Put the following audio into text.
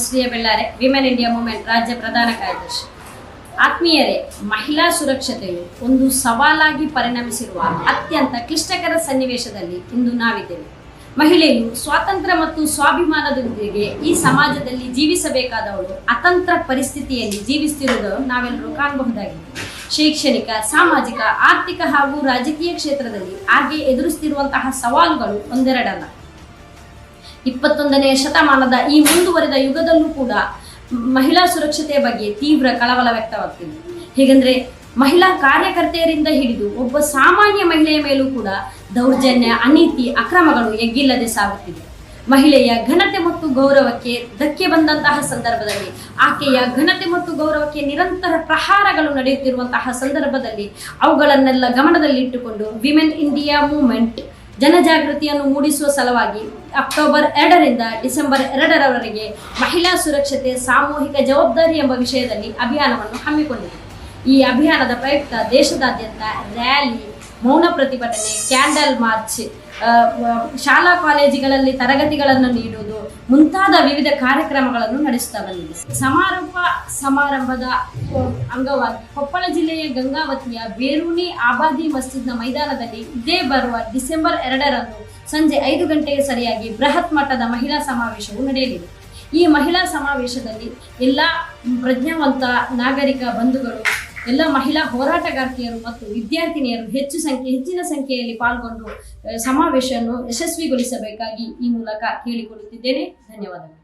ಶ್ರೀಯ Bellare, women India movement ರಾಜ್ಯ ಪ್ರಧಾನ ಕಾರ್ಯದರ್ಶಿ. ಆತ್ಮೀಯರೇ, ಮಹಿಳಾ ಸುರಕ್ಷತೆಯು ಒಂದು ಸವಾಲಾಗಿ ಪರಿಣಮಿಸಿರುವ ಅತ್ಯಂತ ಕ್ಲಿಷ್ಟಕರ ಸನ್ನಿವೇಶದಲ್ಲಿ ಇಂದು ನಾವಿದ್ದೇವೆ. ಮಹಿಳೆಯು ಸ್ವಾತಂತ್ರ್ಯ ಮತ್ತು ಸ್ವಾಭಿಮಾನದೊಂದಿಗೆ ಈ ಸಮಾಜದಲ್ಲಿ ಜೀವಿಸಬೇಕಾದವಳು ಅತಂತ್ರ ಪರಿಸ್ಥಿತಿಯಲ್ಲಿ ಜೀವಿಸುತ್ತಿರುವುದು ನಾವೆಲ್ಲರೂ ಕಾಣಬಹುದಾಗಿದೆ. ಶೈಕ್ಷಣಿಕ, ಸಾಮಾಜಿಕ, ಆರ್ಥಿಕ ಹಾಗೂ ರಾಜಕೀಯ ಕ್ಷೇತ್ರದಲ್ಲಿ ಹಾಗೆ ಎದುರಿಸುತ್ತಿರುವಂತಹ ಸವಾಲುಗಳು ಒಂದೆರಡಲ್ಲ. 21ನೇ ಶತಮಾನದ ಈ ಮುಂದುವರೆದ ಯುಗದಲ್ಲೂ ಕೂಡ ಮಹಿಳಾ ಸುರಕ್ಷತೆಯ ಬಗ್ಗೆ ತೀವ್ರ ಕಳವಳ ವ್ಯಕ್ತವಾಗ್ತಿದೆ. ಹೇಗೆಂದರೆ, ಮಹಿಳಾ ಕಾರ್ಯಕರ್ತೆಯರಿಂದ ಹಿಡಿದು ಒಬ್ಬ ಸಾಮಾನ್ಯ ಮಹಿಳೆಯ ಮೇಲೂ ಕೂಡ ದೌರ್ಜನ್ಯ, ಅನೀತಿ, ಅಕ್ರಮಗಳು ಎಗ್ಗಿಲ್ಲದೆ ಸಾಗುತ್ತಿದೆ. ಮಹಿಳೆಯ ಘನತೆ ಮತ್ತು ಗೌರವಕ್ಕೆ ಧಕ್ಕೆ ಬಂದಂತಹ ಸಂದರ್ಭದಲ್ಲಿ, ಆಕೆಯ ಘನತೆ ಮತ್ತು ಗೌರವಕ್ಕೆ ನಿರಂತರ ಪ್ರಹಾರಗಳು ನಡೆಯುತ್ತಿರುವಂತಹ ಸಂದರ್ಭದಲ್ಲಿ ಅವುಗಳನ್ನೆಲ್ಲ ಗಮನದಲ್ಲಿಟ್ಟುಕೊಂಡು ವಿಮೆನ್ ಇಂಡಿಯಾ ಮೂವ್ಮೆಂಟ್ ಜನಜಾಗೃತಿಯನ್ನು ಮೂಡಿಸುವ ಸಲುವಾಗಿ ಅಕ್ಟೋಬರ್ 2ರಿಂದ ಡಿಸೆಂಬರ್ 2ರವರೆಗೆ ಮಹಿಳಾ ಸುರಕ್ಷತೆ ಸಾಮೂಹಿಕ ಜವಾಬ್ದಾರಿ ಎಂಬ ವಿಷಯದಲ್ಲಿ ಅಭಿಯಾನವನ್ನು ಹಮ್ಮಿಕೊಂಡಿದೆ. ಈ ಅಭಿಯಾನದ ಪ್ರಯುಕ್ತ ದೇಶದಾದ್ಯಂತ ರ್ಯಾಲಿ, ಮೌನ ಪ್ರತಿಭಟನೆ, ಕ್ಯಾಂಡಲ್ ಮಾರ್ಚ್, ಶಾಲಾ ಕಾಲೇಜುಗಳಲ್ಲಿ ತರಗತಿಗಳನ್ನು ನೀಡುವುದು ಮುಂತಾದ ವಿವಿಧ ಕಾರ್ಯಕ್ರಮಗಳನ್ನು ನಡೆಸುತ್ತಾ ಬಂದಿದೆ. ಸಮಾರೋಪ ಸಮಾರಂಭದ ಅಂಗವಾಗಿ ಕೊಪ್ಪಳ ಜಿಲ್ಲೆಯ ಗಂಗಾವತಿಯ ಬೇರೂನಿ ಆಬಾದಿ ಮಸ್ಜಿದ್ನ ಮೈದಾನದಲ್ಲಿ ಇದೇ ಬರುವ ಡಿಸೆಂಬರ್ 2ರಂದು ಸಂಜೆ 5 ಗಂಟೆಗೆ ಸರಿಯಾಗಿ ಬೃಹತ್ ಮಟ್ಟದ ಮಹಿಳಾ ಸಮಾವೇಶವು ನಡೆಯಲಿದೆ. ಈ ಮಹಿಳಾ ಸಮಾವೇಶದಲ್ಲಿ ಎಲ್ಲ ಪ್ರಜ್ಞಾವಂತ ನಾಗರಿಕ ಬಂಧುಗಳು, ಎಲ್ಲ ಮಹಿಳಾ ಹೋರಾಟಗಾರ್ತಿಯರು ಮತ್ತು ವಿದ್ಯಾರ್ಥಿನಿಯರು ಹೆಚ್ಚಿನ ಸಂಖ್ಯೆಯಲ್ಲಿ ಪಾಲ್ಗೊಂಡು ಸಮಾವೇಶವನ್ನು ಯಶಸ್ವಿಗೊಳಿಸಬೇಕಾಗಿ ಈ ಮೂಲಕ ಕೇಳಿಕೊಳ್ಳುತ್ತಿದ್ದೇನೆ. ಧನ್ಯವಾದಗಳು.